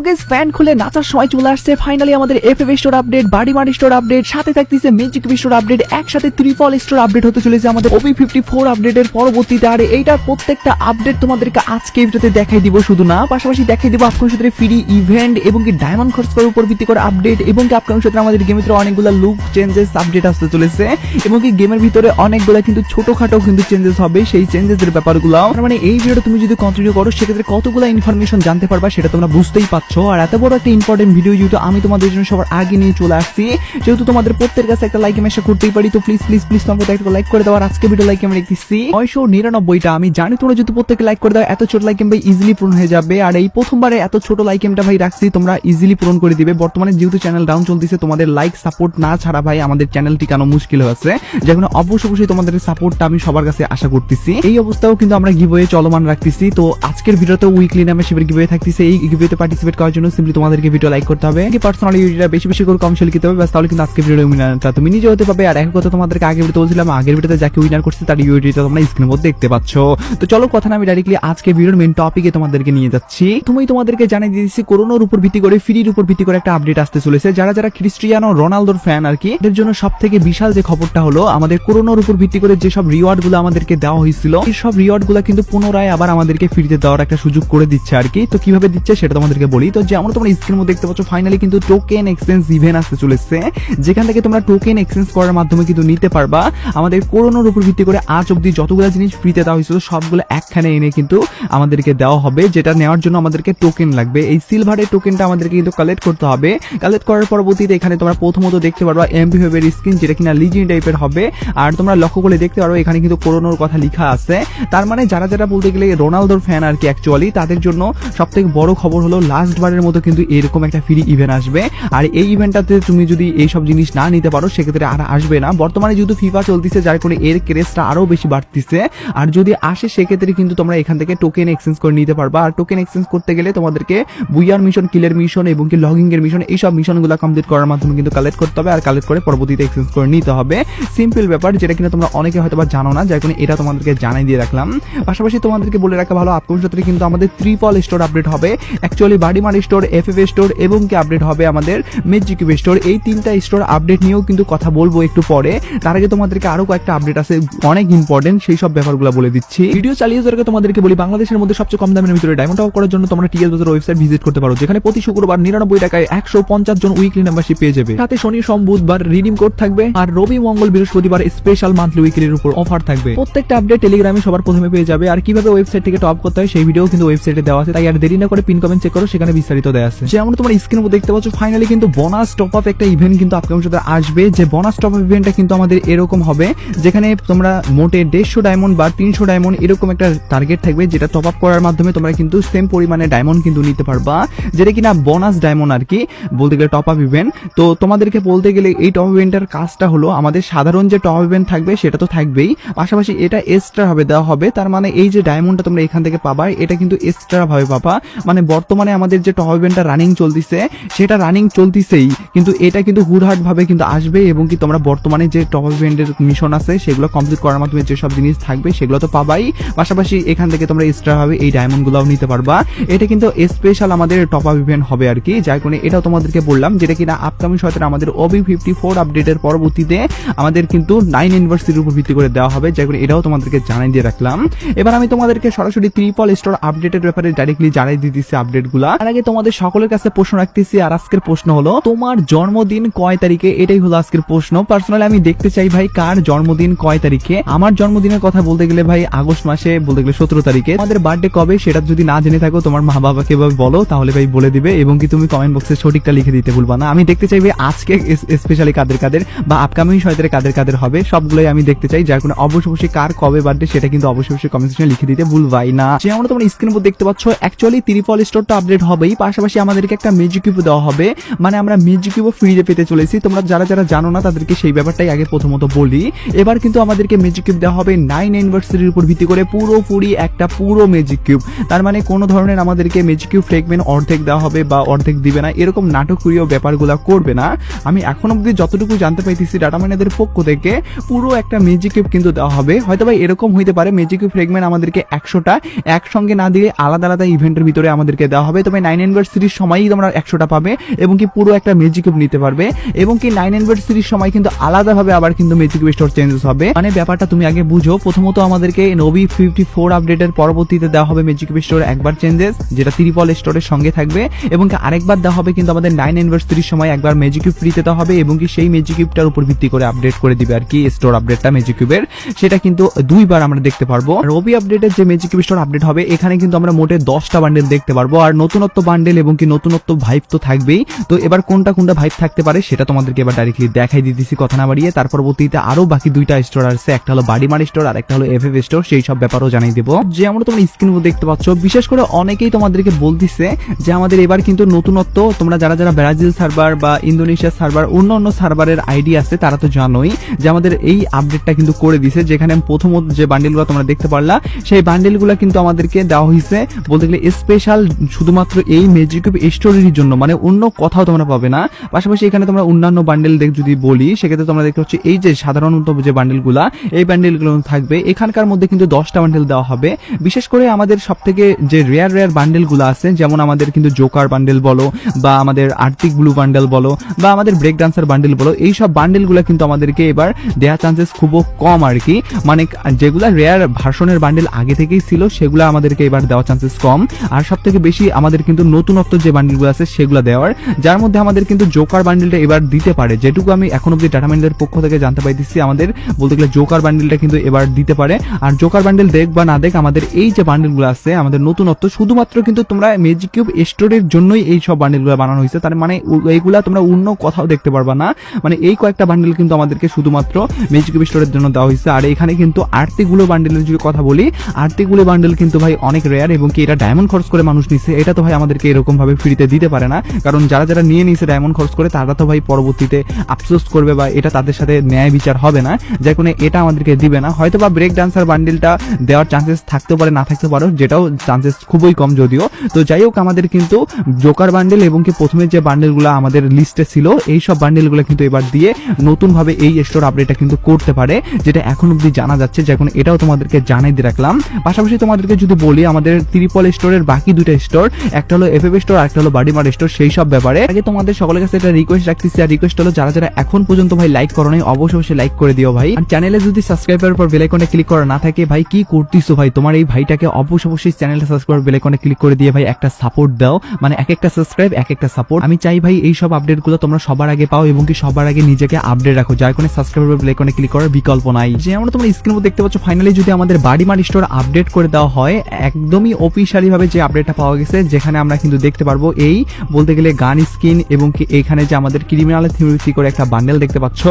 Guys fan খুলে নাচার সময় চলে আসছে ফাইনালি আমাদের FF store update, buddy mart store update, সাথে থাকতেছে ম্যাজিক স্টোর আপডেট, একসাথে ট্রিপল স্টোর আপডেট হতে চলেছে আমাদের OP54 আপডেটের পরবর্তীতে। আর এইটার প্রত্যেকটা আপডেট তোমাদেরকে আজকে এই ভিডিওতে দেখাই দিব, শুধু না পাশাপাশি দেখাই দিব আপকামিং সূত্রে ফ্রি ইভেন্ট এবং কি ডায়মন্ড খরচ করার উপর ভিত্তি করে আপডেট, এবং কি আপকামিং সূত্রে আমাদের গেমের ভিতরে অনেকগুলো লুক চেঞ্জেস আপডেট আসতে চলেছে, এবং কি গেমের ভিতরে অনেকগুলো কিন্তু ছোটখাটো কিন্তু চেঞ্জেস হবে, সেই চেঞ্জেসের ব্যাপারগুলো মানে এই ভিডিওটা তুমি যদি কন্টিনিউ করো সেক্ষেত্রে কতগুলো ইনফরমেশন জানতে পারবা সেটা তোমরা বুঝতেই পারছো। আর এত বড় একটা ইম্পর্টেন্ট ভিডিও যেহেতু আমি তোমাদের জন্য সবার আগে নিয়ে চলে আসছি, যেহেতু তোমাদের প্রত্যেকের কাছে একটা লাইক আমি আশা করতেই পারি, তো প্লিজ প্লিজ প্লিজ তোমাকে একটা লাইক করে দাও। আর আজকে ভিডিও লাইক আমি দেখতেছি 999টা। আমি জানি তোমরা যদি প্রত্যেকে লাইক করে দাও এত ছোট লাইক ভাই ইজিলি পূরণ হয়ে যাবে। আর এই প্রথমবারে এত ছোট লাইক এমটা ভাই রাখছি, তোমরা ইজিলি পূরণ করে দিবে। বর্তমানে যেহেতু চ্যানেল ডাউন চলতেছে, তোমাদের লাইক সাপোর্ট না ছাড়া ভাই আমাদের চ্যানেল টিকানো মুশকিল হচ্ছে, যেমন অবশ্যই তোমাদের সাপোর্টটা আমি সবার কাছে আশা করতেছি। এই অবস্থাও কিন্তু আমরা গিভওয়ে চলমান রাখতেছি, তো আজকের ভিডিওতে উইকলি নামে শিবের গিভওয়ে থাকতেছে। এই গিভওয়েতে পার্টিসিপেট করার জন্য সিম্পলি তোমাদেরকে ভিডিও লাইক করতে হবে, কি পার্সোনালি ভিডিওটা বেশি বেশি করে কমেন্ট লিখতে হবে, তাহলে কিন্তু আজকের ভিডিওর উইনারটা তুমি নিজে হতে পারবে। আর এক কথা তোমাদেরকে আগের ভিডিওতে বলছিলাম, আগের ভিডিওতে যাকে উইনার করছে তার ইউআইডিটা তোমরা স্ক্রিনের মধ্যে দেখতে পাচ্ছ। তো চলো কথা না আমি ডাইরেক্টলি আজকে ভিডিওর মেইন টপিকে তোমাদেরকে নিয়ে যাচ্ছি। তোমাদেরকে জানিয়ে দিয়েছি করোনার উপর ভিত্তি করে ফ্রির উপর ভিত্তি করে একটা আপডেট আসতে চলেছে। যারা যারা ক্রিস্টিয়ানো রোনালদোর ফ্যান আর কি, এর জন্য সবথেকে বিশাল যে খবরটা হলো, আমাদের করোনার উপর ভিত্তি করে যেসব রিওয়ার্ড গুলো আমাদেরকে দেওয়া হয়েছিল, এই সব রিওয়ার্ড গুলো কিন্তু পুনরায় আবার আমাদেরকে ফ্রিতে দেওয়ার একটা সুযোগ করে দিচ্ছে আর কি। তো কিভাবে দিচ্ছে সেটা তোমাদেরকে বলি। তো যেমন তোমরা স্ক্রিনের মধ্যে দেখতে পাচ্ছ, ফাইনালি কিন্তু টোকেন এক্সচেঞ্জ ইভেন্ট আসতে চলেছে, যেখান থেকে তোমরা টোকেন এক্সচেঞ্জ করার মাধ্যমে কিন্তু নিতে পারবা আমাদের করোনার উপর ভিত্তি করে আজ অব্দি যতগুলো জিনিস ফ্রিতে দেওয়া হয়েছিল সবগুলো একখানে এনে কিন্তু আমাদেরকে দেওয়া হবে, যেটা নেওয়ার জন্য আমাদেরকে টোকেন লাগবে। এই সিলভারের টোকেনটা আমাদেরকে কিন্তু কালেক্ট করতে হবে। কালেক্ট করার পরবর্তীতে এখানে তোমরা প্রথমত দেখতে পারবা MP5 এর স্কিন, যেটা কিনা লিজেন্ড টাইপের হবে। আর তোমরা লক্ষ্য করে দেখতে পারো এখানে কিন্তু করোনার কথা লেখা আছে। তার মানে যারা যারা বলতে গেলে রোনালদোর ফ্যান আর কি অ্যাকচুয়ালি, তাদের জন্য সবথেকে বড় খবর হলো লাস্ট বারের মতো কিন্তু এরকম একটা ফ্রি ইভেন্ট আসবে। আর এই ইভেন্টটাতে তুমি যদি এই সব জিনিস না নিতে পারো সেক্ষেত্রে আর আসবে না। বর্তমানে যেহেতু ফিফা চলতেছে, যার করে এর ক্রেজটা আরো বেশি বাড়তেছে। আর যদি আসে সেক্ষেত্রে কিন্তু তোমরা এখান থেকে টোকেন এক্সচেঞ্জ করে নিতে পারবা। আর টোকেন এক্সচেঞ্জ করতে গেলে তোমাদেরকে বুইয়ার মিশন, কিলের মিশন এবং কি লগিং এর মিশন, এইসব মিশনগুলো কমপ্লিট করার মাধ্যমে কিন্তু কালেক্ট করতে হবে। আর কালেক্ট করে পরবর্তীতে এক্সচেঞ্জ করে নিতে হবে। সিম্পল ব্যাপার, যেটা কিনা তোমরা অনেকে হয়তো বা জানো না, যার কারণে এটা তোমাদেরকে জানাই দিয়ে রাখলাম। পাশাপাশি তোমাদেরকে বলে রাখা ভালো, আপকামিং সূত্রে কিন্তু আমাদের ট্রিপল স্টোর আপডেট হবে। Actually buddy mart store, FF store এবং কি আপডেট হবে আমাদের ম্যাজিক স্টোর। এই তিনটা স্টোর আপডেট নিয়েও কিন্তু কথা বলবো একটু পরে। তার আগে তোমাদেরকে আরো কয়েকটা আপডেট আছে অনেক ইম্পর্টেন্ট, সেই সব ব্যাপারগুলো বলে দিচ্ছি। ভিডিও চালিয়ে যাওয়ার আগে তোমাদেরকে বলি, বাংলাদেশের মধ্যে সবচেয়ে কম দামের ভিতরে ডায়মন্ড টপ করার জন্য তোমরা টিএস বাজার ওয়েবসাইট ভিজিট করতে পারো, যেখানে প্রতি শুক্রবার 99 টাকায় 150 জন উইকলি মেম্বারশিপ পেয়ে যাবে। সাথে শনি সোম বুধবার রিডিম কোড থাকবে, আর রবি মঙ্গল বৃহস্পতিবার স্পেশাল মান্থলি উইকলির উপর অফার থাকবে। প্রত্যেকটা আপডেট টেলিগ্রামে সবার প্রথমে পেয়ে যাবে। আর কিভাবে ওয়েবসাইট থেকে টপ করতে হয় সেই ভিডিও কিন্তু ওয়েবসাইটে দেওয়া আছে, তাই আর দেরি না করে পিন কমেন্ট চেক করো, সেখানে বিস্তারিত দেওয়া আছে। যেমন তোমরা স্ক্রিনের মধ্যে দেখতে পাচ্ছ, ফাইনালি কিন্তু বোনাস টপ আপ একটা ইভেন্ট কিন্তু আপকামিং সাথে আসবে। যে বোনাস টপ আপ ইভেন্টটা কিন্তু আমাদের এরকম হবে, যেখানে তোমরা মোটে 150 ডায়মন্ড বা 300 ডায়মন্ড এরকম একটা টার্গেট থাকবে, যেটা টপ আপ করার মাধ্যমে তোমরা কিন্তু সেম পরিমাণে ডায়মন্ড কিন্তু নিতে পারবা, যেটা কিনা বোনাস ডায়মন্ড আর কি বলতে গেলে টপ আপ ইভেন্ট। তো তোমাদেরকে বলতে গেলে এই টপ ইভেন্টের কাজটা হলো, আমাদের সাধারণ যে টপ ইভেন্ট থাকবে সেটা তো থাকবেই, পাশাপাশি এটা এক্সট্রা ভাবে দেওয়া হবে। তার মানে এই যে ডায়মন্ডটা তোমরা এখান থেকে পাবা, এটা কিন্তু এক্সট্রা ভাবে পাবা। মানে বর্তমানে আমাদের যে টপ ইভেন্টটা রানিং চলতেছে সেটা রানিং চলতেছেই, কিন্তু এটা কিন্তু হুড়হাট ভাবে কিন্তু আসবে, এবং কি তোমরা বর্তমানে যে টপ ইভেন্টের মিশন আছে সেগুলো কমপ্লিট করার মাধ্যমে যেসব জিনিস থাকবে সেগুলো তো পাবাই, পাশাপাশি এখান থেকে তোমরা এক্সট্রা ভাবে এই ডায়মন্ড গুলাও নিতে পারবা। এটা কিন্তু স্পেশাল আমাদের টপ আপ ইভেন্ট হবে আর কি, যার কারণে এটাও তোমাদেরকে বললাম, যেটা কিনা আপকামিং সপ্তাহে আমাদের OP54 আপডেটের পরবর্তীতে আমাদের কিন্তু 9 ইউনিভার্সিটির উপর ভিত্তি করে দেওয়া হবে, যার কারণে এটাও তোমাদেরকে জানাই দিয়ে রাখলাম। এবার আমি তোমাদেরকে সরাসরি ট্রিপল স্টোর আপডেটের ব্যাপারে ডাইরেক্টলি জানাই দিতেছি আপডেটগুলা। তার আগে তোমাদের সকলের কাছে প্রশ্ন রাখতেছি, আর আজকের প্রশ্ন হলো তোমার জন্মদিন কয় তারিখে, এটাই হলো আজকের প্রশ্ন। পার্সোনালি আমি দেখতে চাই ভাই কার জন্মদিন কয় তারিখে। আমার জন্মদিনের কথা বলতে গেলে ভাই আগস্ট মাসে, বলতে গেলে 17 তারিখে। আমাদের বার্থডে কবে সেটা যদি না জেনে থাকো, তোমার মা বাবাকে বলো, তাহলে ভাই বলে দিবে, এবং কি তুমি কমেন্ট বক্সে সঠিকটা লিখে দিতে ভুলবা না। আমি দেখতে চাই ভাই আজকে স্পেশালি কাদের কাদের বা আপকামিং সপ্তাহে কাদের কাদের হবে, সবগুলোই আমি দেখতে চাই, যার কারণে অবশ্যই কার কবে বার্থডে সেটা কিন্তু অবশ্যই কমেন্ট সেকশনে লিখে দিতে ভুলবাই না। যেমন তোমরা স্ক্রিনের উপর দেখতে পাচ্ছ, অ্যাকচুয়ালি ট্রিপল স্টোরটা আপডেট হবেই, পাশাপাশি আমাদেরকে একটা ম্যাজিক কিউব দেওয়া হবে। মানে আমরা ম্যাজিক কিউব ফ্রিতে পেতে চলেছি। তোমরা যারা যারা জানো না তাদেরকে সেই ব্যাপারটাই আগে প্রথমত বলি। এবার কিন্তু আমাদেরকে ম্যাজিক কিউব দেওয়া হবে 9 ইউনিভার্সিটির উপর ভিত্তি করে, পুরোপুরি একটা পুরো ম্যাজিক কিউব। তার মানে কোনো ধরনের আমাদেরকে ম্যাজিক কিউব ফ্রেগমেন্ট অর্ধেক দেওয়া হবে বা অর্ধেক দিবে না, এরকম নাটকীয় ব্যাপারগুলো করবে না। আমি এখন অব্দি যতটুকু জানতে পাইতেছি ডাটা মাইনারদের পক্ষ থেকে পুরো একটা ম্যাজিক কিউব কিন্তু দেওয়া হবে। হয়তো ভাই এরকম হইতে পারে ম্যাজিক কিউব ফ্রেগমেন্ট আমাদেরকে 100টা একসঙ্গে না দিয়ে আলাদা আলাদা ইভেন্টের ভিতরে আমাদেরকে দেওয়া হবে, তবে 9 9 অ্যানিভার্সারির সময়ই তোমরা 100টা পাবে এবং কি পুরো একটা ম্যাজিক কিউব নিতে পারবে এবং কি 9 অ্যানিভার্সারির সময় কিন্তু আলাদাভাবে আবার কিন্তু ম্যাজিক কিউব স্টোর চেঞ্জেস হবে। মানে ব্যাপারটা তুমি আগে বুঝো। প্রথমত আমাদেরকে নবী 54 আপডেটের পরবর্তীতে দেওয়া হবে ম্যাজিক কিউব স্টোর একবার চেঞ্জেস, যেটা ত্রিপল স্টোরের সঙ্গে থাকবে এবং কি আরেকবার দেওয়া হবে কিন্তু আমাদের 9 অ্যানিভার্সারির সময় একবার ম্যাজিক কিউব ফ্রিতে দেওয়া হবে এবং কি সেই ম্যাজিক কিউবটার উপর ভিত্তি করে আপডেট করে দিবে আর কি স্টোর আপডেটটা ম্যাজিক কিউবের, সেটা কিন্তু দুইবার আমরা দেখতে পারবো। রবি আপডেটের যে ম্যাজিক কিউব স্টোর আপডেট হবে এখানে কিন্তু আমরা মোটে 10টা বান্ডেল দেখতে পারবো আর নতুনত্ব বান্ডেল এবং কি নতুনত্ব ভাইব তো থাকবেই। তো এবার কোনটা কোনটা ভাইব থাকতে পারে সেটা তোমাদেরকে এবার ডাইরেক্টলি দেখাই দিতেছি কথা না বাড়িয়ে। তার পরবর্তীতে আরো বাকি দুইটা স্টোর আছে, একটা হলো বাড়িমার স্টোর আর একটা হলো এফএফ স্টোর, সেই সব ব্যাপারও জানাই দেবো। যে আমরা তোমরা স্ক্রিন দেখতে পাচ্ছ, বিশেষ করে অনেকেই তোমাদেরকে বলতিছে যে আমাদের এবার কিন্তু নতুনত্ব, তোমরা যারা যারা ব্রাজিল সার্ভার বা ইন্দোনেশিয়া সার্ভার অন্য সার্ভারের আইডি আছে তারা তো জানোই যে আমাদের এই আপডেটটা কিন্তু করে দিছে, যেখানে প্রথম যে বান্ডেলগুলো তোমরা দেখতে পারলা সেই বান্ডেলগুলো কিন্তু আমাদেরকে দেওয়া হয়েছে বলতে গেলে স্পেশাল শুধুমাত্র এই ম্যাজিক কিউব স্টোরের জন্য, মানে অন্য কোথাও তোমরা পাবে না। পাশাপাশি এখানে তোমরা অন্যান্য বান্ডেল যদি বলি সেক্ষেত্রে তোমরা দেখতে হচ্ছে এই যে সাধারণত যে বান্ডেলগুলা এই বান্ডেলগুলো থাকবে, এখানকার মধ্যে কিন্তু 10টা বান্ডেল দেওয়া হবে। বিশেষ করে আমাদের সবথেকে যে রেয়ার বান্ডেলগুলো আছে, যেমন আমাদের কিন্তু জোকার বান্ডেল বলো বা আমাদের আর্টিক ব্লু বান্ডেল বলো বা আমাদের ব্রেক ডান্সার বান্ডেল বলো, এই সব বান্ডেলগুলো কিন্তু আমাদেরকে এবার দেওয়ার চান্সেস খুব কম আর কি। মানে যেগুলা রেয়ার ভার্সনের বান্ডেল আগে থেকেই ছিল সেগুলো আমাদেরকে এবার দেওয়ার চান্সেস কম, আর সব থেকে বেশি আমাদের কিন্তু নতুনত্ব যে বান্ডেলগুলো আছে সেগুলো দেওয়ার, যার মধ্যে আমাদের কিন্তু জোকার বান্ডেলটা এবার দিতে পারে। যেটুকু আমি এখন অব্দি ডাটা মাইন্ডের পক্ষ থেকে জানতে পাইতেছি আমাদের বলতে গেলে জোকার বান্ডেলটা কিন্তু এবার দিতে পারে। আর জোকার বান্ডেল দেখ বা না দেখ, আমাদের এই যে বান্ডেলগুলো আছে আমাদের নতুনত্ব শুধুমাত্র কিন্তু তোমরা ম্যাজিক কিউব স্টোরের জন্যই এই সব বান্ডেলগুলো বানানো হয়েছে, তার মানে এইগুলা তোমরা অন্য কোথাও দেখতে পারবা না। মানে এই কয়েকটা বান্ডেল কিন্তু আমাদেরকে শুধুমাত্র ম্যাজিক কিউব স্টোরের জন্য দেওয়া হয়েছে। আর এখানে কিন্তু আর্তিগুলো বান্ডেলের যদি কথা বলি, আর্তিগুলো বান্ডেল কিন্তু ভাই অনেক রেয়ার এবং কি এটা ডায়মন্ড খরচ করে মানুষ নিচ্ছে, এটা তো ভাই আমাদেরকে এরকম ভাবে ফ্রিতে দিতে পারে না, কারণ যারা যারা নিয়ে নিছে ডায়মন্ড খরচ করে তারা তো ভাই পরবর্তীতে আফসোস করবে বা এটা তাদের সাথে ন্যায় বিচার হবে না, যার কারণে এটা আমাদেরকে দিবে না। হয়তো বা ব্রেক ডান্সার বান্ডেলটা দেওয়ার চান্সেস থাকতে পারে, না থাকতে পারে, যেটাও চান্সেস খুবই কম যদিও। তো যাই হোক, আমাদের কিন্তু জোকার বান্ডেল এবং কি প্রথমে যে বান্ডেলগুলো আমাদের লিস্টে ছিল এই সব বান্ডেলগুলো কিন্তু এবার দিয়ে নতুন ভাবে এই স্টোর আপডেটটা কিন্তু করতে পারে, যেটা এখন অব্দি জানা যাচ্ছে, যখন এটাও তোমাদেরকে জানাই দিয়ে রাখলাম। পাশাপাশি তোমাদেরকে যদি বলি আমাদের ত্রিপল স্টোরের বাকি দুইটা স্টোর, একটা হলো এফএফ স্টোর আর একটা হলো বাড়িমার স্টোর, সেই সব ব্যাপারে আগে তোমাদের সকলের কাছে একটা রিকোয়েস্ট রাখতেছি। আর রিকোয়েস্ট হলো যারা যারা এখন পর্যন্ত ভাই লাইক করো নাই অবশ্যই লাইক করে দিও ভাই। আর চ্যানেলে যদি সাবস্ক্রাইবের উপর বেল আইকনে ক্লিক করা না থাকে ভাই কি করতেছো ভাই, তোমার এই ভাইটাকে অবশ্যই চ্যানেলটা সাবস্ক্রাইব বেল আইকনে ক্লিক করে দিয়ে ভাই একটা সাপোর্ট দাও, মানে এক একটা সাবস্ক্রাইব এক একটা সাপোর্ট। আমি চাই ভাই এই সব আপডেটগুলো তোমরা সবার আগে পাও এবং কি সবার আগে নিজেকে আপডেট রাখো, যার কোনো সাবস্ক্রাইবের বেল আইকনে ক্লিক করার বিকল্প নাই। যে আমরা তোমরা স্ক্রিনে দেখতে পাচ্ছ ফাইনালি যদি আমাদের বাড়িমার স্টোর আপডেট করে দেওয়া হয়, একদমই অফিশিয়ালি ভাবে যে আপডেটটা পাওয়া গেছে, যেখানে আমরা কিন্তু দেখতে পারবো এই বলতে গেলে গান স্কিন এবং কি এখানে যে আমাদের ক্রিমিনাল থিওরি করে একটা বান্ডেল দেখতে পাচ্ছ,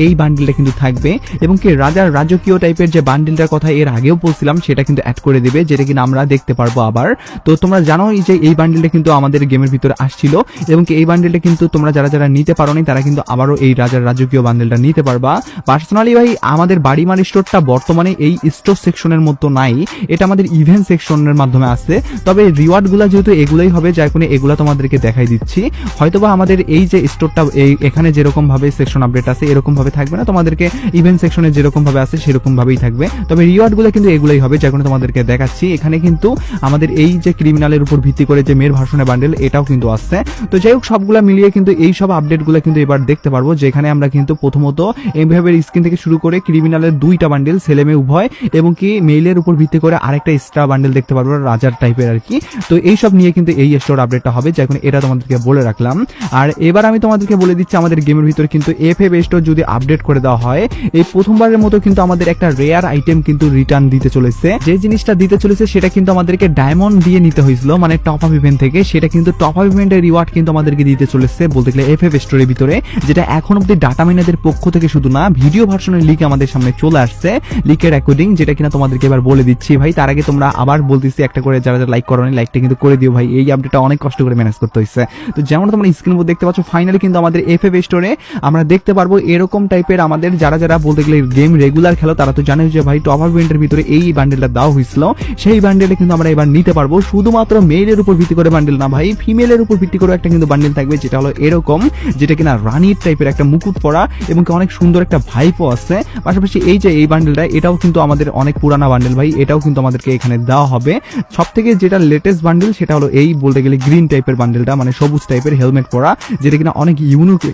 এই বান্ডেলটা কিন্তু থাকবে এবং কি রাজার রাজকীয় টাইপের যে বান্ডেলটার কথা এর আগেও বলছিলাম সেটা কিন্তু অ্যাড করে দিবে, যেটা কিনা আমরা দেখতে পারবো আবার। তো তোমরা জানো যে এই বান্ডেলটা কিন্তু আমাদের গেমের ভিতরে আসছিল এবং কি এই বান্ডেলটা কিন্তু তোমরা যারা যারা নিতে পারো নি তারা কিন্তু আবারও এই রাজার রাজকীয় বান্ডেলটা নিতে পারবা। পার্সোনালি ভাই আমাদের বাড়িমার স্টোরটা বর্তমানে এই স্টোর সেকশনের মতো নাই, এটা আমাদের ইভেন্ট সেকশনের মাধ্যমে আছে, তবে রিওয়ার্ড গুলা যেহেতু এগুলোই হবে যার কারণে এগুলা তোমাদেরকে দেখাই দিচ্ছি। হয়তোবা আমাদের এই যে স্টোরটা এখানে যেরকম ভাবে সেকশন আপডেট আছে এরকম ভাবে থাকবে না, তোমাদেরকে ইভেন্ট সেকশনে যেরকম ভাবে আছে সেরকম ভাবেই থাকবে, তবে রিওয়ার্ড গুলো কিন্তু এগুলোই হবে, যার কারণে তোমাদেরকে দেখাচ্ছি। এখানে কিন্তু আমাদের এই যে ক্রিমিনালের উপর ভিত্তি করে যে মেয়ের ভার্সনের বান্ডেল এটাও কিন্তু আসছে। তো যাই হোক, সবগুলা মিলিয়ে কিন্তু এই সব আপডেট গুলো কিন্তু এবার দেখতে পারবো, যেখানে আমরা কিন্তু প্রথমত এমভিআইয়ের স্ক্রিন থেকে শুরু করে ক্রিমিনালের দুইটা বান্ডেল ছেলে মেয়ে উভয় এবং কি মেইলের উপর ভিত্তি করে আরেকটা এক্সট্রা বান্ডেল দেখতে পারবো রাজার টাইপের আর কি। তো এই সব নিয়ে কিন্তু এই স্টোর আপডেটটা হবে, যখন এটা তোমাদেরকে বলে রাখলাম। আর এবার আমি তোমাদেরকে বলে দিচ্ছি আমাদের গেমের ভিতরে কিন্তু এফএফ স্টোর যদি আপডেট করে দেওয়া হয়, এই প্রথমবারের মতো কিন্তু আমাদের একটা রেয়ার আইটেম কিন্তু রিটার্ন দিতে চলেছে। যে জিনিসটা দিতে চলেছে সেটা কিন্তু আমাদেরকে ডায়মন্ড দিয়ে নিতে হয়েছিল, মানে টপ আপ ইভেন্ট থেকে, সেটা কিন্তু টপ আপ ইভেন্টের রিওয়ার্ড কিন্তু আমাদেরকে দিতে চলেছে বলতে গেলে এফএফ স্টোরের ভিতরে, যেটা এখন অব্দি ডাটা মাইনারদের পক্ষ থেকে শুধু না ভিডিও ভার্সনের লিক আমাদের সামনে চলে আসছে, লিকের অ্যাকর্ডিং, যেটা কিনা তোমাদেরকে এবার বলে দিচ্ছি ভাই। তার আগে তোমরা আবার বলতেছি একটা করে যারা যারা লাইক করো লাইকটা কিন্তু করে দিও ভাই, এই আপডেটটা অনেক কষ্ট করে ম্যানেজ করতে হয়েছে। তো যেমন তোমরা স্ক্রিন উপর দেখতে পাচ্ছ ফাইনালি কিন্তু আমাদের এফএফ স্টোরে আমরা দেখতে পারবো এরকম টাইপের আমাদের যারা যারা বলতে গেলে গেম রেগুলার খেলো তারা তো জানে যে ভাই টপ আপ ইভেন্টের ভিতরে এই বান্ডেলটা দেওয়া হয়েছিল, সেই বান্ডেলে কিন্তু আমরা এবার নিতে পারবো। শুধুমাত্র মেইলের উপর ভিত্তি করে বান্ডেল না ভাই, ফিমেলের উপর ভিত্তি করে একটা কিন্তু বান্ডেল থাকবে, যেটা হলো এরকম, যেটা কিনা রানীর টাইপের একটা মুকুট পরা এবং অনেক সুন্দর একটা ভাইপও আছে। পাশাপাশি এই যে এই বান্ডেলটা এটাও কিন্তু আমাদের অনেক পুরানা বান্ডেল ভাই, এটাও কিন্তু আমাদেরকে এখানে দেওয়া হবে। সব থেকে যেটা লেটেস্ট বান্ডেল সেটা হলো এই বলতে গেলে গ্রিন টাইপের বান্ডেলটা, মানে সবুজ টাইপের হেলমেট পরা, যেটা কিনা অনেক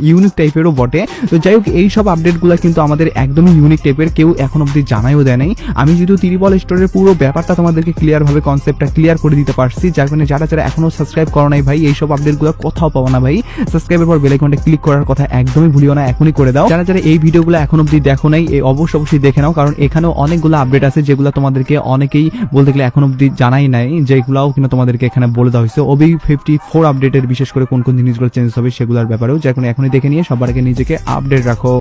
ইউনিক টাইপেরও বটে। তো যাই হোক, এই সব আপডেটগুলো কিন্তু আমাদের একদমই ইউনিক টাইপের, কেউ এখন অব্দি জানাইও দেয় নাই। আমি যেহেতু ত্রিপল স্টোরের পুরো ব্যাপারটা তোমাদেরকে ক্লিয়ার ভাবে কনসেপ্টটা ক্লিয়ার করে দিতে পারছি, যার কারণে যারা এখনো সাবস্ক্রাইব করো নাই ভাই, এইসব আপডেটগুলো কোথাও পাবো না ভাই। সাবস্ক্রাইবের পর বেল আইকনটা ক্লিক করার কথা একদমই ভুলিও না, এখনই করে দাও। যারা এই ভিডিওগুলো এখন অব্দি দেখো নাই, এই অবশ্যই দেখে নাও, কারণ এখানেও অনেকগুলো আপডেট আছে যেগুলো তোমাদেরকে অনেকেই বলতে গেলে এখন অব্দি জানাই নাই, যেগুলাও কিন্তু তোমাদেরকে এখানে বলে দেওয়া হয়েছে। OB54 আপডেটের বিশেষ করে কোন কোন জিনিসগুলো চেঞ্জ হবে সেগুলোর ব্যাপারেও, যার কারণে এখনই দেখে নিয়ে সবার আগে নিজেকে আপডেট রাখো।